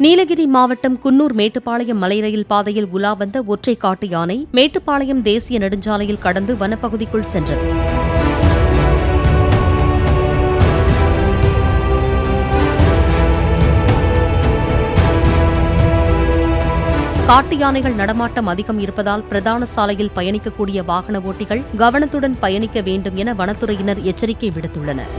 நீலகிரி மாவட்டம் குன்னூர் மேட்டுப்பாளையம் மலை ரயில் பாதையில் உலா வந்த ஒற்றை காட்டு யானை மேட்டுப்பாளையம் தேசிய நெடுஞ்சாலையில் கடந்து வனப்பகுதிக்குள் சென்றது. காட்டு யானைகள் நடமாட்டம் அதிகம் இருப்பதால் பிரதான சாலையில் பயணிக்கக்கூடிய வாகன ஓட்டிகள் கவனத்துடன் பயணிக்க வேண்டும் என வனத்துறையினர் எச்சரிக்கை விடுத்துள்ளனர்.